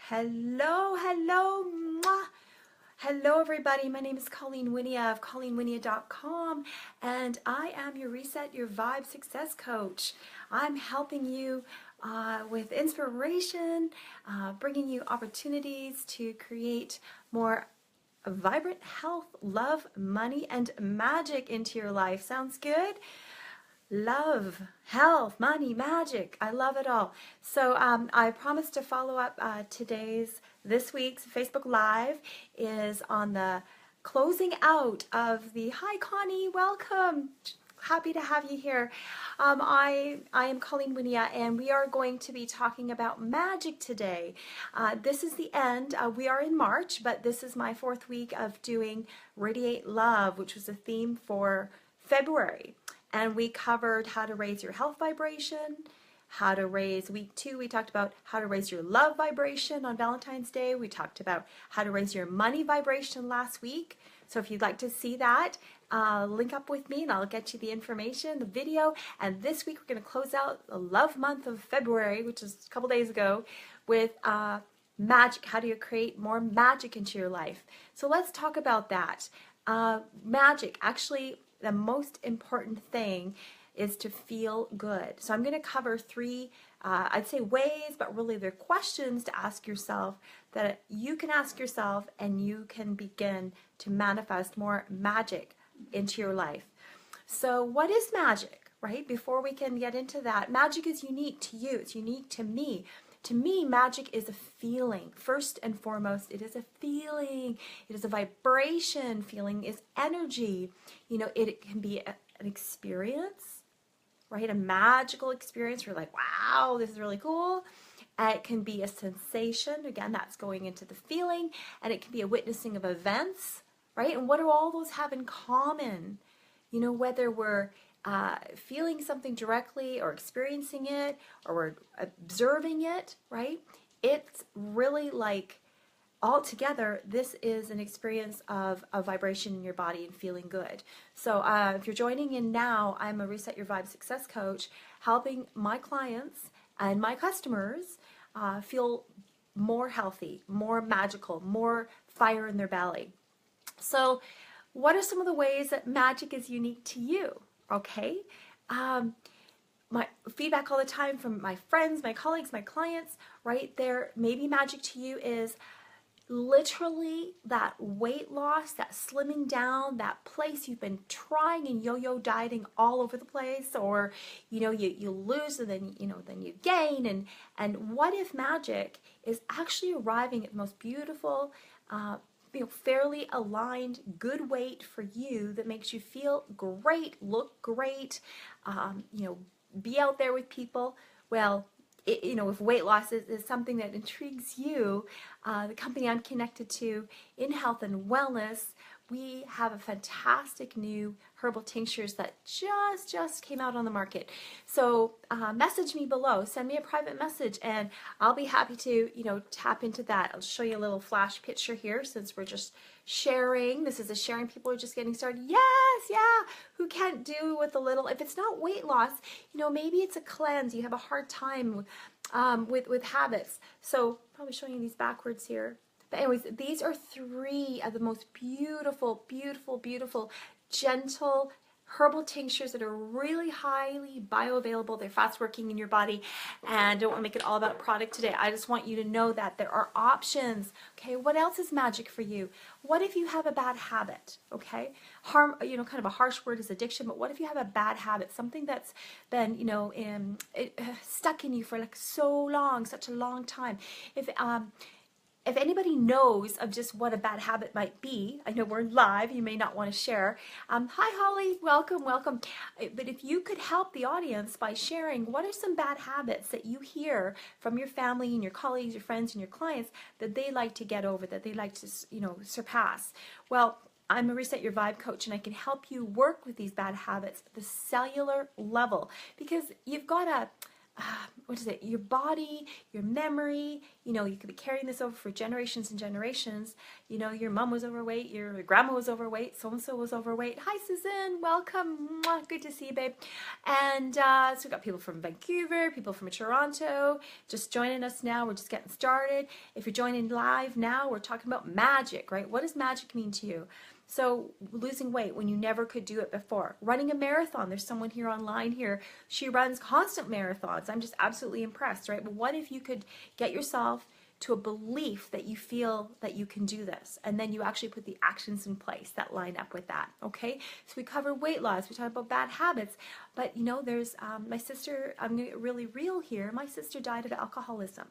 Hello, hello, mwah. Hello everybody, my name is Colleen Wynia of colleenwynia.com and I am your Reset Your Vibe Success Coach. I'm helping you with inspiration, bringing you opportunities to create more vibrant health, love, money, and magic into your life. Sounds good? Love, health, money, magic. I love it all. So I promised to follow up this week's Facebook Live is on the closing out of the, hi Connie, welcome. Happy to have you here. I am Colleen Wynia and we are going to be talking about magic today. This is the end. We are in March, but this is my 4th week of doing Radiate Love, which was a theme for February. And we covered how to raise your health vibration, how to raise, week 2, we talked about how to raise your love vibration on Valentine's Day. We talked about how to raise your money vibration last week. So if you'd like to see that, link up with me and I'll get you the information, the video. And this week we're going to close out the love month of February, which is a couple days ago, with magic. How do you create more magic into your life? So let's talk about that. Magic, actually, the most important thing is to feel good. So I'm going to cover 3, I'd say ways, but really they're questions to ask yourself that you can ask yourself and you can begin to manifest more magic into your life. So what is magic, right? Before we can get into that, magic is unique to you. It's unique to me. To me, magic is a feeling. First and foremost, it is a feeling. It is a vibration. Feeling is energy. You know, it can be an experience, right? A magical experience. You're like, wow, this is really cool. It can be a sensation. Again, that's going into the feeling. And it can be a witnessing of events, right? And what do all those have in common? You know, whether we're feeling something directly or experiencing it or we're observing it, right? It's really like all together, this is an experience of a vibration in your body and feeling good. So if you're joining in now, I'm a Reset Your Vibe Success Coach, helping my clients and my customers feel more healthy, more magical, more fire in their belly. So what are some of the ways that magic is unique to you? Okay, my feedback all the time from my friends, my colleagues, my clients, right there, maybe magic to you is literally that weight loss, that slimming down, that place you've been trying and yo-yo dieting all over the place, or you know, you lose and then then you gain, and what if magic is actually arriving at the most beautiful fairly aligned, good weight for you that makes you feel great, look great, be out there with people. Well, if weight loss is something that intrigues you, the company I'm connected to in health and wellness, we have a fantastic new herbal tinctures that just came out on the market. So message me below, send me a private message, and I'll be happy to tap into that. I'll show you a little flash picture here since we're just sharing. This is a sharing. People are just getting started. Yes, yeah. Who can't do with a little? If it's not weight loss, maybe it's a cleanse. You have a hard time with habits. So probably showing you these backwards here. But anyways, these are 3 of the most beautiful, beautiful, beautiful, gentle herbal tinctures that are really highly bioavailable. They're fast working in your body, and I don't want to make it all about product today. I just want you to know that there are options. Okay, what else is magic for you? What if you have a bad habit? Okay, kind of a harsh word is addiction, but what if you have a bad habit, something that's been stuck in you for like so long, such a long time? If anybody knows of just what a bad habit might be, I know we're live, you may not want to share. Hi Holly, welcome, welcome. But if you could help the audience by sharing, what are some bad habits that you hear from your family and your colleagues, your friends and your clients that they like to get over, that they like to, surpass? Well, I'm a Reset Your Vibe coach and I can help you work with these bad habits at the cellular level, because you've got to what is it, your body, your memory, you know, you could be carrying this over for generations and generations. You know, your mom was overweight, your grandma was overweight, so-and-so was overweight. Hi, Susan, welcome. Mwah, good to see you, babe. And so we've got people from Vancouver, people from Toronto, just joining us now. We're just getting started. If you're joining live now, we're talking about magic, right? What does magic mean to you? So losing weight when you never could do it before. Running a marathon. There's someone here online here. She runs constant marathons. I'm just absolutely impressed, right? But what if you could get yourself to a belief that you feel that you can do this, and then you actually put the actions in place that line up with that, okay? So we cover weight loss. We talk about bad habits. But, you know, there's my sister, I'm going to get really real here. My sister died of alcoholism,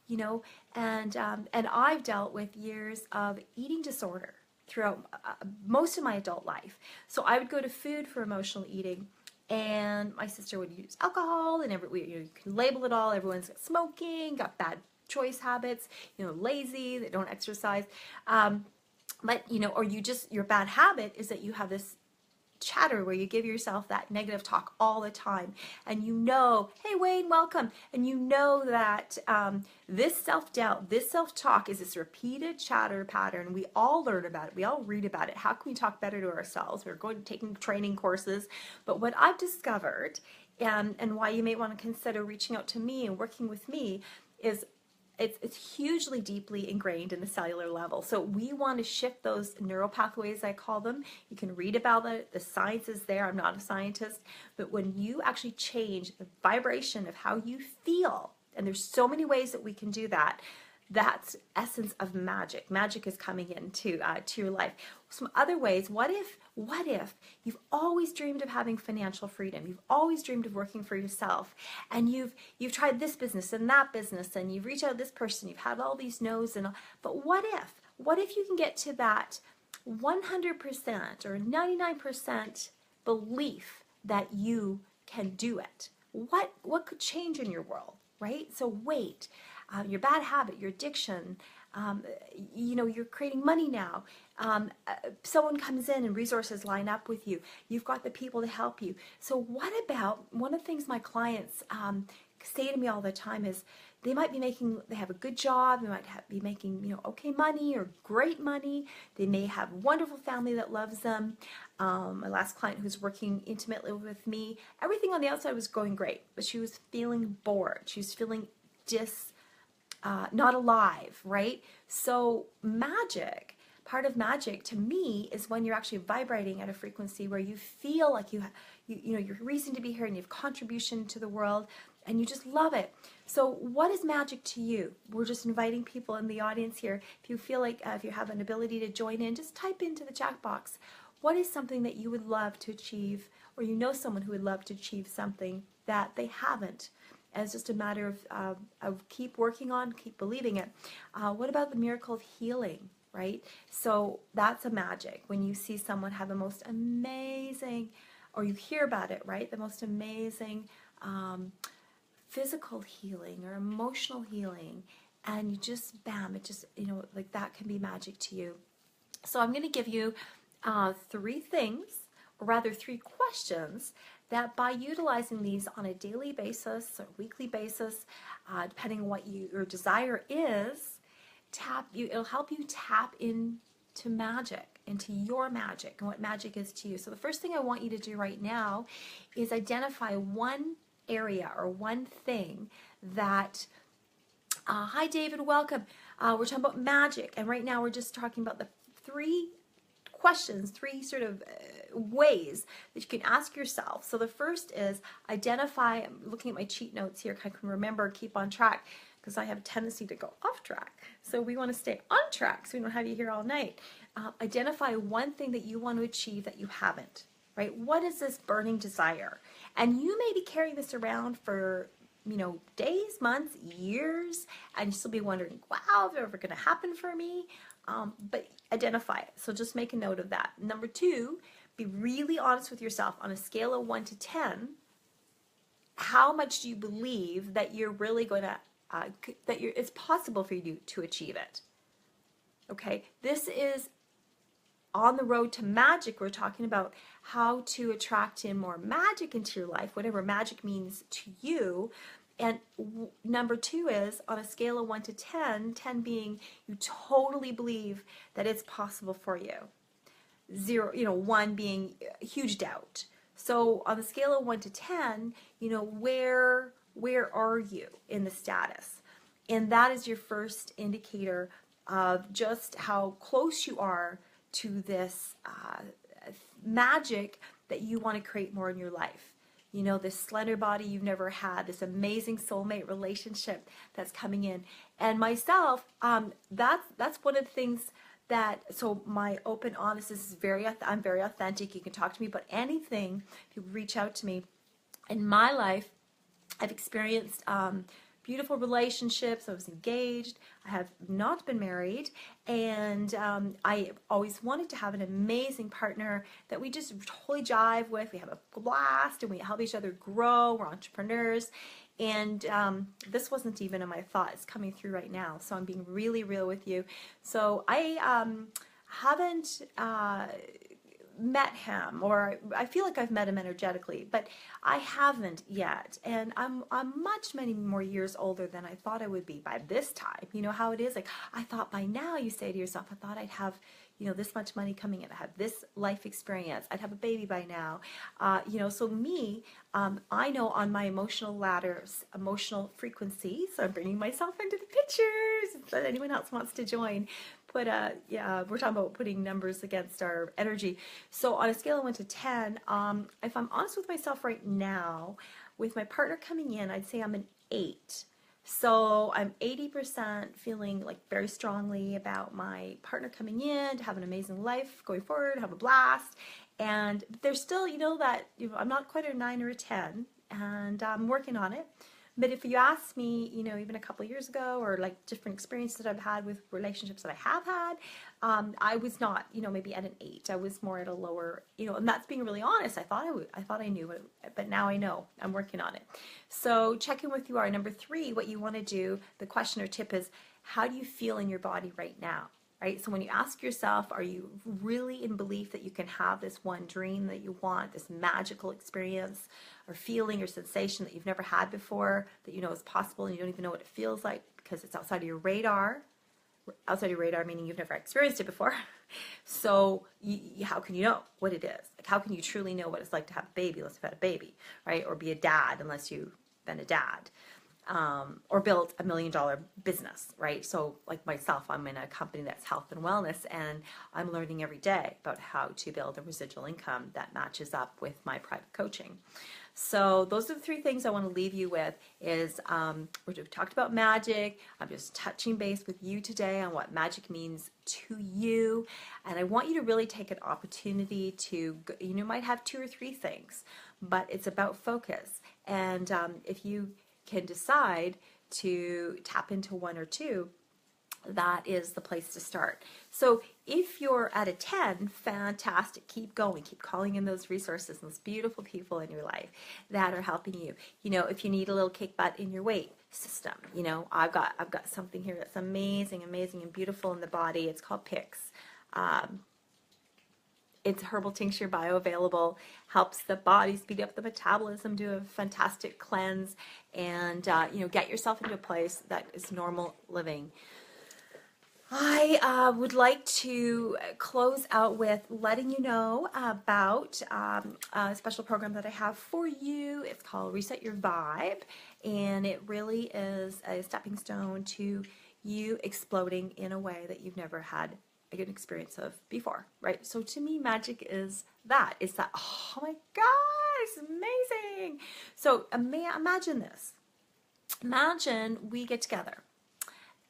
you know, and I've dealt with years of eating disorder throughout most of my adult life. So I would go to food for emotional eating, and my sister would use alcohol, and you can label it all. Everyone's got smoking, got bad choice habits, you know, lazy, they don't exercise. But, you know, or your bad habit is that you have this chatter where you give yourself that negative talk all the time, and you know, hey Wayne, welcome, and you know that this self-doubt, this self-talk is this repeated chatter pattern. We all learn about it, we all read about it. How can we talk better to ourselves? We're going to taking training courses, but what I've discovered, and why you may want to consider reaching out to me and working with me, is it's hugely deeply ingrained in the cellular level. So we want to shift those neural pathways, I call them. You can read about it. The science is there. I'm not a scientist. But when you actually change the vibration of how you feel, and there's so many ways that we can do that, that's essence of magic. Magic is coming into to your life. Some other ways, what if you've always dreamed of having financial freedom? You've always dreamed of working for yourself, and you've tried this business and that business, and you've reached out to this person, you've had all these no's, but what if you can get to that 100% or 99% belief that you can do it? What could change in your world, right? So weight, your bad habit, your addiction, you know, you're creating money now. Someone comes in and resources line up with you. You've got the people to help you. So what about, one of the things my clients say to me all the time is they have a good job, they might be making, you know, okay money or great money. They may have a wonderful family that loves them. My last client who's working intimately with me, everything on the outside was going great, but she was feeling bored. She was feeling not alive, right? So part of magic to me is when you're actually vibrating at a frequency where you feel like you know, you're reason to be here and you have contribution to the world and you just love it. So what is magic to you? We're just inviting people in the audience here. If you feel like, if you have an ability to join in, just type into the chat box, what is something that you would love to achieve, or you know someone who would love to achieve something that they haven't? And it's just a matter of keep working on, keep believing it. What about the miracle of healing, right? So that's a magic. When you see someone have the most amazing, or you hear about it, right? The most amazing physical healing or emotional healing, and you just, bam, it just, you know, like that can be magic to you. So I'm going to give you 3 things, or rather 3 questions, that by utilizing these on a daily basis or weekly basis, depending on what your desire is, it'll help you tap into magic, into your magic and what magic is to you. So the first thing I want you to do right now is identify one area or one thing that, hi David, welcome. We're talking about magic, and right now we're just talking about the 3 questions, 3 sort of ways that you can ask yourself. So the first is identify, I'm looking at my cheat notes here, I can remember, keep on track, because I have a tendency to go off track. So we want to stay on track so we don't have you here all night. Identify one thing that you want to achieve that you haven't, right? What is this burning desire? And you may be carrying this around for, you know, days, months, years, and you still be wondering, wow, is it ever going to happen for me? But identify it. So just make a note of that. Number 2, be really honest with yourself on a scale of 1 to 10. How much do you believe that you're really going to, it's possible for you to achieve it? Okay, this is on the road to magic. We're talking about how to attract in more magic into your life, whatever magic means to you. And number 2 is on a scale of 1 to 10, 10 being you totally believe that it's possible for you. 0, 1 being huge doubt. So on the scale of 1 to 10, where are you in the status? And that is your first indicator of just how close you are to this magic that you want to create more in your life. This slender body you've never had, this amazing soulmate relationship that's coming in. And myself, that's one of the things so my open, honest, I'm very authentic. You can talk to me about anything. If you reach out to me. In my life, I've experienced beautiful relationships. I was engaged. I have not been married. And I always wanted to have an amazing partner that we just totally jive with. We have a blast and we help each other grow. We're entrepreneurs. And this wasn't even in my thoughts. It's coming through right now. So I'm being really real with you. So I haven't met him, or I feel like I've met him energetically, but I haven't yet. And I'm many more years older than I thought I would be by this time. You know how it is? Like, I thought by now, you say to yourself, I thought I'd have, this much money coming in. I have this life experience. I'd have a baby by now. So me, I know on my emotional ladders, emotional frequency, so I'm bringing myself into the pictures. If anyone else wants to join, but yeah, we're talking about putting numbers against our energy. So on a scale of 1 to 10, if I'm honest with myself right now, with my partner coming in, I'd say I'm an 8. So I'm 80% feeling like very strongly about my partner coming in, to have an amazing life going forward, have a blast. And there's still, that I'm not quite a 9 or a 10, and I'm working on it. But if you ask me, even a couple of years ago, or like different experiences that I've had with relationships that I have had, I was not, maybe at an 8. I was more at a lower, and that's being really honest. I thought I knew it, but now I know. I'm working on it. So check in with you are. Number 3, what you want to do, the question or tip is, how do you feel in your body right now? Right? So when you ask yourself, are you really in belief that you can have this one dream that you want, this magical experience or feeling or sensation that you've never had before, that is possible and you don't even know what it feels like because it's outside of your radar? Outside of your radar meaning you've never experienced it before. So how can you know what it is? Like, how can you truly know what it's like to have a baby unless you've had a baby, right? Or be a dad unless you've been a dad. Or built $1 million business, right? So like myself, I'm in a company that's health and wellness, and I'm learning every day about how to build a residual income that matches up with my private coaching. So those are the 3 things I want to leave you with is, we've talked about magic. I'm just touching base with you today on what magic means to you. And I want you to really take an opportunity to, you might have 2 or 3 things, but it's about focus. And if you can decide to tap into 1 or 2, that is the place to start. So if you're at a 10, fantastic, keep going, keep calling in those resources, those beautiful people in your life that are helping you. If you need a little kick butt in your weight system, I've got something here that's amazing and beautiful in the body. It's called PIX. It's herbal tincture, bioavailable, helps the body speed up the metabolism, do a fantastic cleanse, and get yourself into a place that is normal living. I would like to close out with letting you know about a special program that I have for you. It's called Reset Your Vibe, and it really is a stepping stone to you exploding in a way that you've never had a good experience of before, right? So to me, magic is that. It's that, oh my God, it's amazing. So imagine this. Imagine we get together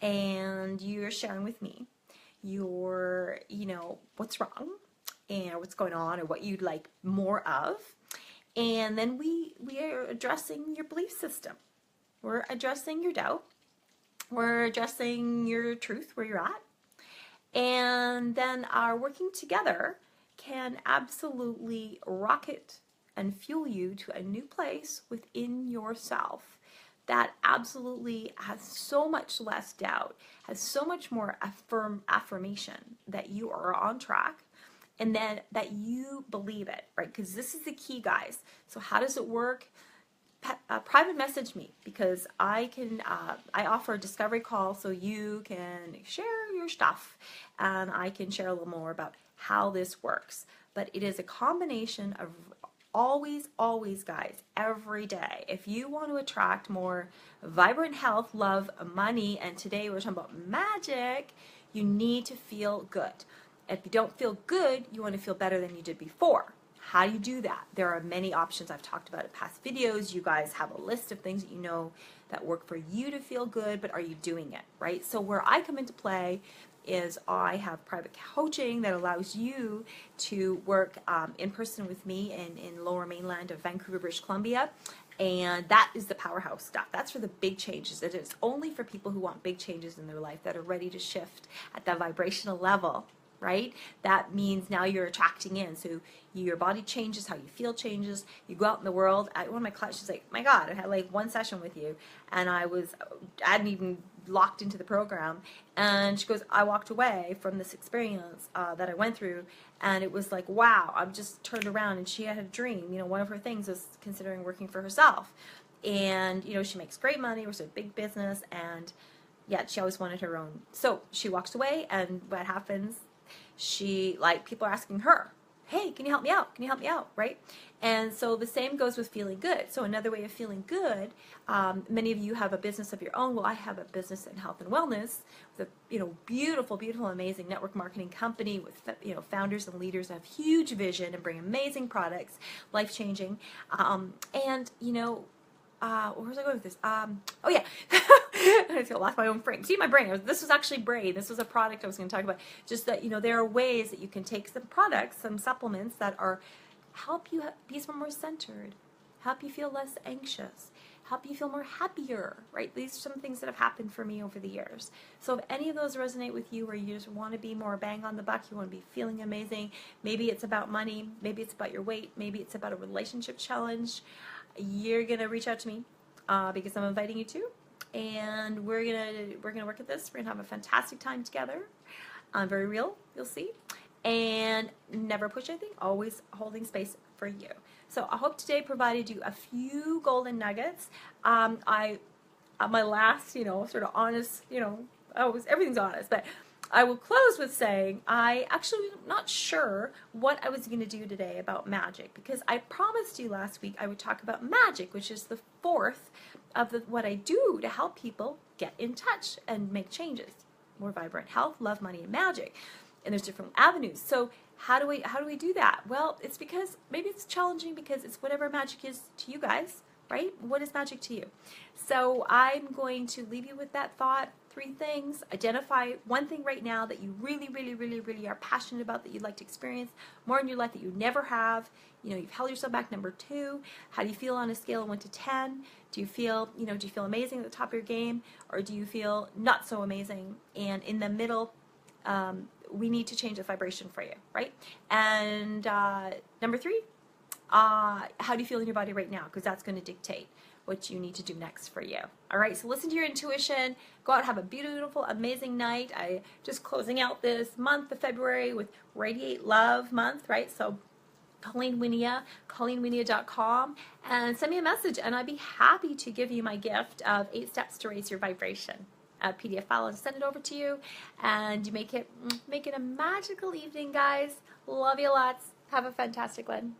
and you're sharing with me your, what's wrong and what's going on or what you'd like more of. And then we are addressing your belief system. We're addressing your doubt. We're addressing your truth, where you're at. And then our working together can absolutely rocket and fuel you to a new place within yourself that absolutely has so much less doubt, has so much more affirmation that you are on track, and then that you believe it, right? Because this is the key, guys. So how does it work? private message me, because I offer a discovery call so you can share your stuff and I can share a little more about how this works. But it is a combination of always, guys, every day. If you want to attract more vibrant health, love, money, and today we're talking about magic, you need to feel good. If you don't feel good, you want to feel better than you did before. How do you do that? There are many options I've talked about in past videos. You guys have a list of things that you know that work for you to feel good, but are you doing it, right? So where I come into play is I have private coaching that allows you to work in person with me in lower mainland of Vancouver, British Columbia. And that is the powerhouse stuff. That's for the big changes. It is only for people who want big changes in their life, that are ready to shift at the vibrational level, right? That means now you're attracting in. So your body changes, how you feel changes. You go out in the world. One of my clients, she's like, my God, I had like one session with you and I hadn't even locked into the program. And she goes, I walked away from this experience that I went through, and it was like, wow, I just turned around, and she had a dream. You know, one of her things was considering working for herself. And, you know, she makes great money, was a big business, and yet she always wanted her own. So she walks away, and what happens? People are asking her, hey, can you help me out? Can you help me out? Right? And so the same goes with feeling good. So another way of feeling good, many of you have a business of your own. Well, I have a business in health and wellness with a beautiful, amazing network marketing company with founders and leaders that have huge vision and bring amazing products, life-changing. Where was I going with this? Oh yeah, I lost my own frame. See my brain. This was actually brain. This was a product I was going to talk about. Just that, there are ways that you can take some products, some supplements that help you be more centered, help you feel less anxious, help you feel more happier, right? These are some things that have happened for me over the years. So if any of those resonate with you, or you just want to be more bang on the buck, you want to be feeling amazing, maybe it's about money, maybe it's about your weight, maybe it's about a relationship challenge, you're gonna reach out to me because I'm inviting you to, and we're gonna work at this. We're gonna have a fantastic time together. Very real, you'll see, and never push anything. Always holding space for you. So I hope today provided you a few golden nuggets. My last, sort of honest, everything's honest, but I will close with saying I actually am not sure what I was going to do today about magic, because I promised you last week I would talk about magic, which is the fourth of what I do to help people get in touch and make changes. More vibrant health, love, money, and magic. And there's different avenues. So how do we do that? Well, it's because maybe it's challenging because it's whatever magic is to you guys, right? What is magic to you? So I'm going to leave you with that thought. 3 things. Identify one thing right now that you really are passionate about, that you'd like to experience more in your life that you never have. You've held yourself back. Number 2, how do you feel on a scale of 1 to 10? Do you feel amazing at the top of your game, or do you feel not so amazing? And in the middle, we need to change the vibration for you, right? And number 3, how do you feel in your body right now? Because that's going to dictate what you need to do next for you. All right, so listen to your intuition. Go out, have a beautiful, amazing night. I just closing out this month of February with Radiate Love Month, right? So Colleen Wynia, colleenwynia.com, and send me a message, and I'd be happy to give you my gift of 8 steps to raise your vibration. A PDF file, and send it over to you, and you make it a magical evening, guys. Love you lots. Have a fantastic one.